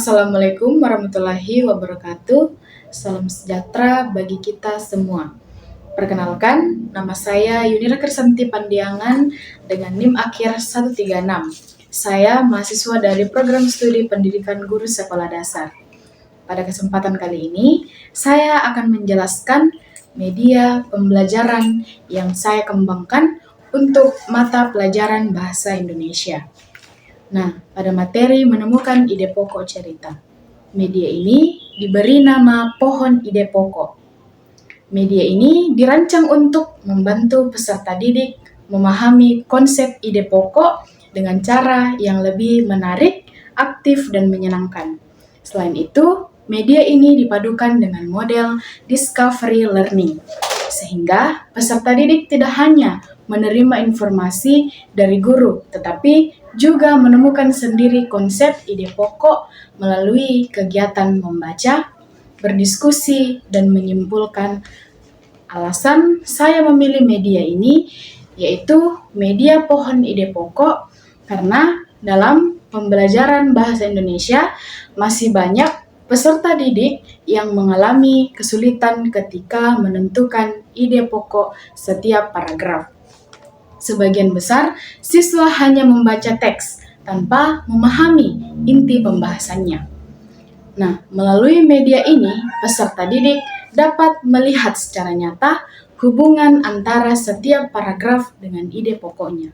Assalamualaikum warahmatullahi wabarakatuh. Salam sejahtera bagi kita semua. Perkenalkan, nama saya Yunira Kersanti Pandiangan dengan NIM akhir 136. Saya mahasiswa dari Program Studi Pendidikan Guru Sekolah Dasar. Pada kesempatan kali ini, saya akan menjelaskan media pembelajaran yang saya kembangkan untuk mata pelajaran Bahasa Indonesia. Nah, pada materi menemukan ide pokok cerita. Media ini diberi nama Pohon Ide Pokok. Media ini dirancang untuk membantu peserta didik memahami konsep ide pokok dengan cara yang lebih menarik, aktif, dan menyenangkan. Selain itu, media ini dipadukan dengan model discovery learning, sehingga peserta didik tidak hanya menerima informasi dari guru, tetapi juga menemukan sendiri konsep ide pokok melalui kegiatan membaca, berdiskusi, dan menyimpulkan. Alasan saya memilih media ini yaitu media Pohon Ide Pokok karena dalam pembelajaran bahasa Indonesia masih banyak peserta didik yang mengalami kesulitan ketika menentukan ide pokok setiap paragraf. Sebagian besar siswa hanya membaca teks tanpa memahami inti pembahasannya. Nah, melalui media ini, peserta didik dapat melihat secara nyata hubungan antara setiap paragraf dengan ide pokoknya.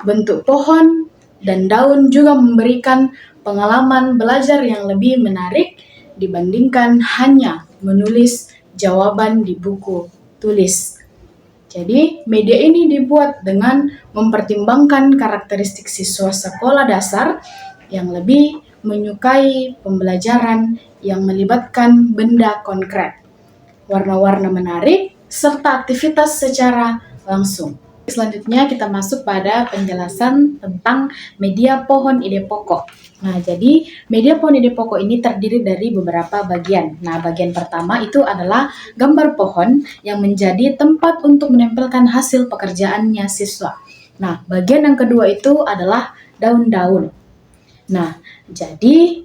Bentuk pohon dan daun juga memberikan pengalaman belajar yang lebih menarik dibandingkan hanya menulis jawaban di buku tulis. Jadi, media ini dibuat dengan mempertimbangkan karakteristik siswa sekolah dasar yang lebih menyukai pembelajaran yang melibatkan benda konkret, warna-warna menarik, serta aktivitas secara langsung. Selanjutnya kita masuk pada penjelasan tentang media Pohon Ide Pokok. Nah, jadi media Pohon Ide Pokok ini terdiri dari beberapa bagian. Nah, bagian pertama itu adalah gambar pohon yang menjadi tempat untuk menempelkan hasil pekerjaannya siswa. Nah, bagian yang kedua itu adalah daun-daun. Nah, jadi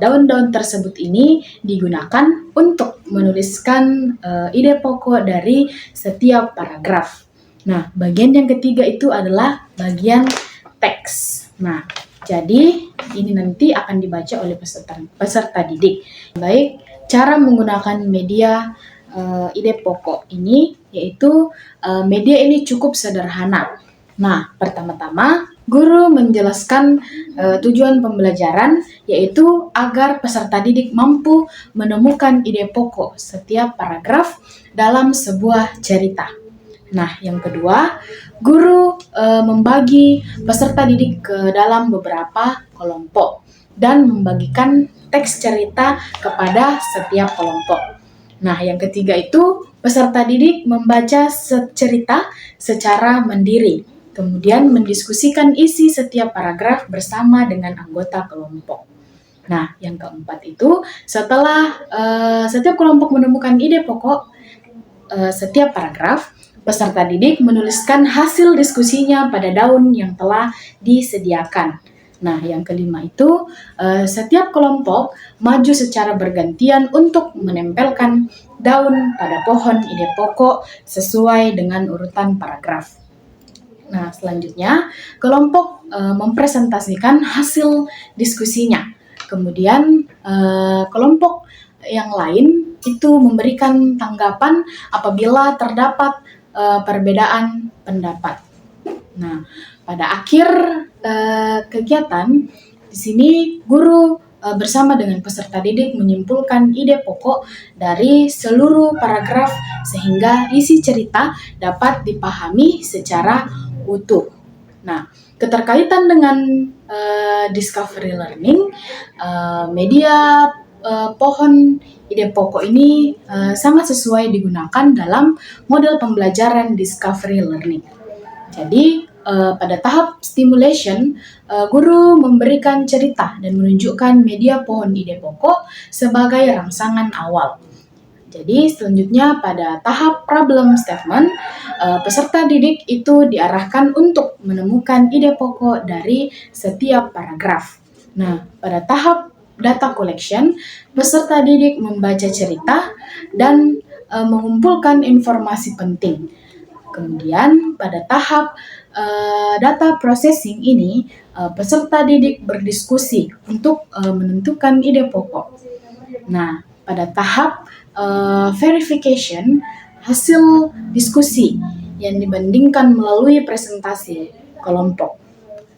daun-daun tersebut ini digunakan untuk menuliskan ide pokok dari setiap paragraf. Nah, bagian yang ketiga itu adalah bagian teks. Nah, jadi ini nanti akan dibaca oleh peserta didik. Baik, cara menggunakan media ide pokok ini yaitu media ini cukup sederhana. Nah, pertama-tama guru menjelaskan tujuan pembelajaran yaitu agar peserta didik mampu menemukan ide pokok setiap paragraf dalam sebuah cerita. Nah, yang kedua, guru membagi peserta didik ke dalam beberapa kelompok dan membagikan teks cerita kepada setiap kelompok. Nah, yang ketiga itu peserta didik membaca cerita secara mandiri, kemudian mendiskusikan isi setiap paragraf bersama dengan anggota kelompok. Nah, yang keempat itu setelah setiap kelompok menemukan ide pokok setiap paragraf, peserta didik menuliskan hasil diskusinya pada daun yang telah disediakan. Nah, yang kelima itu setiap kelompok maju secara bergantian untuk menempelkan daun pada pohon ide pokok sesuai dengan urutan paragraf. Nah, selanjutnya kelompok mempresentasikan hasil diskusinya. Kemudian kelompok yang lain itu memberikan tanggapan apabila terdapat perbedaan pendapat. Nah, pada akhir kegiatan di sini guru bersama dengan peserta didik menyimpulkan ide pokok dari seluruh paragraf sehingga isi cerita dapat dipahami secara utuh. Nah, keterkaitan dengan discovery learning, media Pohon Ide Pokok ini sangat sesuai digunakan dalam model pembelajaran discovery learning. Jadi, pada tahap stimulation, guru memberikan cerita dan menunjukkan media Pohon Ide Pokok sebagai rangsangan awal. Jadi, selanjutnya pada tahap problem statement, peserta didik itu diarahkan untuk menemukan ide pokok dari setiap paragraf. Nah, pada tahap data collection, peserta didik membaca cerita dan mengumpulkan informasi penting. Kemudian pada tahap data processing ini, peserta didik berdiskusi untuk menentukan ide pokok. Nah, pada tahap verification, hasil diskusi yang dibandingkan melalui presentasi kelompok.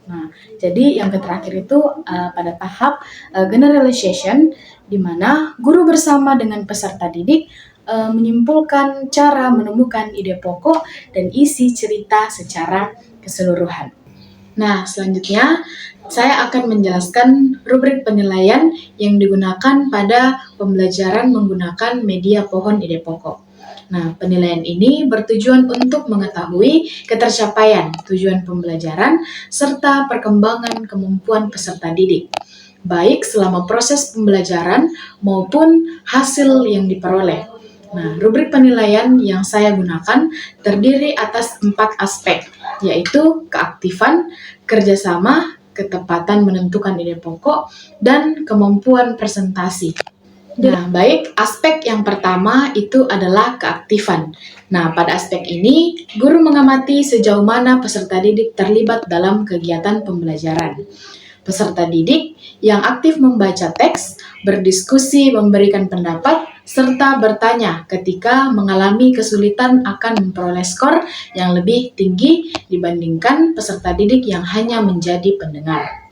Nah, jadi yang terakhir itu pada tahap generalization, di mana guru bersama dengan peserta didik menyimpulkan cara menemukan ide pokok dan isi cerita secara keseluruhan. Nah, selanjutnya saya akan menjelaskan rubrik penilaian yang digunakan pada pembelajaran menggunakan media pohon ide pokok. Nah, penilaian ini bertujuan untuk mengetahui ketercapaian tujuan pembelajaran serta perkembangan kemampuan peserta didik, baik selama proses pembelajaran maupun hasil yang diperoleh. Nah, rubrik penilaian yang saya gunakan terdiri atas 4 aspek, yaitu keaktifan, kerjasama, ketepatan menentukan ide pokok, dan kemampuan presentasi. Nah, baik, aspek yang pertama itu adalah keaktifan. Nah, pada aspek ini, guru mengamati sejauh mana peserta didik terlibat dalam kegiatan pembelajaran. Peserta didik yang aktif membaca teks, berdiskusi, memberikan pendapat, serta bertanya ketika mengalami kesulitan akan memperoleh skor yang lebih tinggi dibandingkan peserta didik yang hanya menjadi pendengar.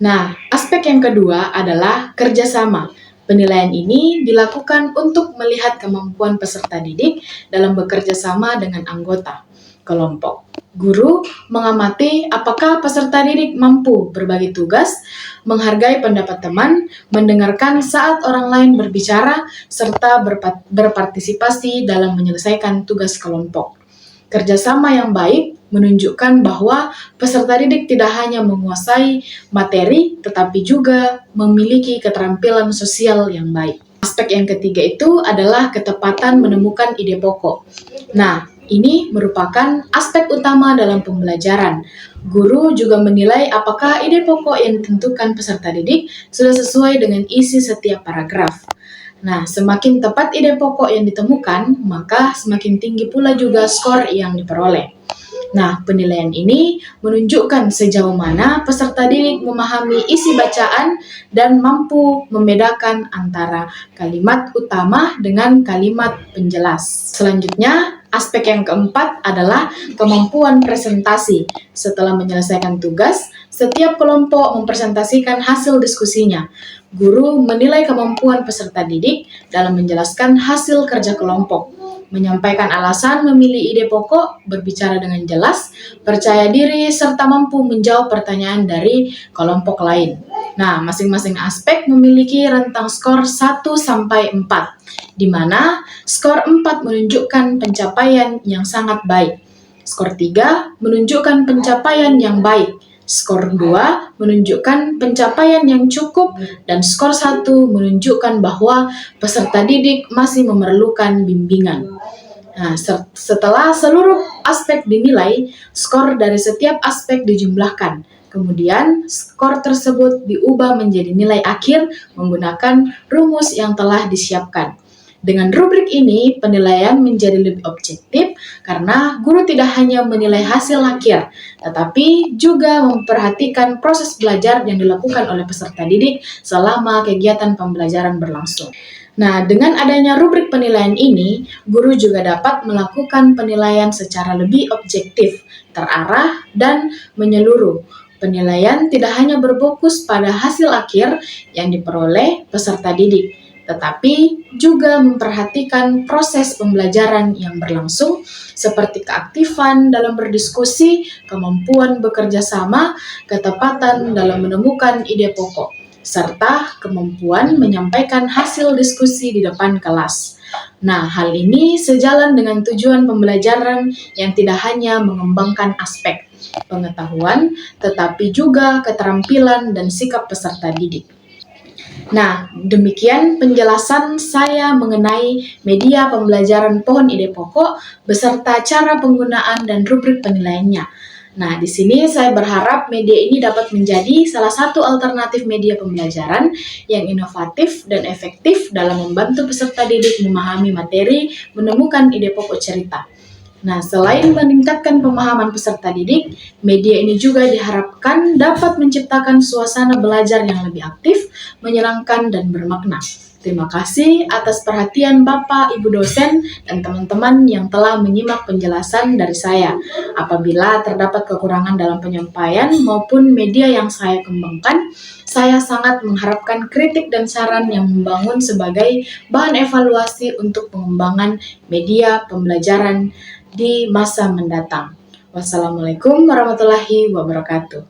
Nah, aspek yang kedua adalah kerjasama. Penilaian ini dilakukan untuk melihat kemampuan peserta didik dalam bekerja sama dengan anggota kelompok. Guru mengamati apakah peserta didik mampu berbagi tugas, menghargai pendapat teman, mendengarkan saat orang lain berbicara, serta berpartisipasi dalam menyelesaikan tugas kelompok. Kerjasama yang baik menunjukkan bahwa peserta didik tidak hanya menguasai materi, tetapi juga memiliki keterampilan sosial yang baik. Aspek yang ketiga itu adalah ketepatan menemukan ide pokok. Nah, ini merupakan aspek utama dalam pembelajaran. Guru juga menilai apakah ide pokok yang ditentukan peserta didik sudah sesuai dengan isi setiap paragraf. Nah, semakin tepat ide pokok yang ditemukan, maka semakin tinggi pula juga skor yang diperoleh. Nah, penilaian ini menunjukkan sejauh mana peserta didik memahami isi bacaan dan mampu membedakan antara kalimat utama dengan kalimat penjelas. Selanjutnya, aspek yang keempat adalah kemampuan presentasi. Setelah menyelesaikan tugas, setiap kelompok mempresentasikan hasil diskusinya. Guru menilai kemampuan peserta didik dalam menjelaskan hasil kerja kelompok, menyampaikan alasan memilih ide pokok, berbicara dengan jelas, percaya diri, serta mampu menjawab pertanyaan dari kelompok lain. Nah, masing-masing aspek memiliki rentang skor 1-4, di mana skor 4 menunjukkan pencapaian yang sangat baik, skor 3 menunjukkan pencapaian yang baik, skor 2 menunjukkan pencapaian yang cukup, dan skor 1 menunjukkan bahwa peserta didik masih memerlukan bimbingan. Nah, setelah seluruh aspek dinilai, skor dari setiap aspek dijumlahkan. Kemudian, skor tersebut diubah menjadi nilai akhir menggunakan rumus yang telah disiapkan. Dengan rubrik ini, penilaian menjadi lebih objektif karena guru tidak hanya menilai hasil akhir, tetapi juga memperhatikan proses belajar yang dilakukan oleh peserta didik selama kegiatan pembelajaran berlangsung. Nah, dengan adanya rubrik penilaian ini, guru juga dapat melakukan penilaian secara lebih objektif, terarah, dan menyeluruh. Penilaian tidak hanya berfokus pada hasil akhir yang diperoleh peserta didik, tetapi juga memperhatikan proses pembelajaran yang berlangsung seperti keaktifan dalam berdiskusi, kemampuan bekerja sama, ketepatan dalam menemukan ide pokok, serta kemampuan menyampaikan hasil diskusi di depan kelas. Nah, hal ini sejalan dengan tujuan pembelajaran yang tidak hanya mengembangkan aspek pengetahuan, tetapi juga keterampilan dan sikap peserta didik. Nah, demikian penjelasan saya mengenai media pembelajaran pohon ide pokok beserta cara penggunaan dan rubrik penilaiannya. Nah, di sini saya berharap media ini dapat menjadi salah satu alternatif media pembelajaran yang inovatif dan efektif dalam membantu peserta didik memahami materi, menemukan ide pokok cerita. Nah, selain meningkatkan pemahaman peserta didik, media ini juga diharapkan dapat menciptakan suasana belajar yang lebih aktif, menyenangkan, dan bermakna. Terima kasih atas perhatian Bapak, Ibu dosen, dan teman-teman yang telah menyimak penjelasan dari saya. Apabila terdapat kekurangan dalam penyampaian maupun media yang saya kembangkan, saya sangat mengharapkan kritik dan saran yang membangun sebagai bahan evaluasi untuk pengembangan media pembelajaran di masa mendatang. Wassalamualaikum warahmatullahi wabarakatuh.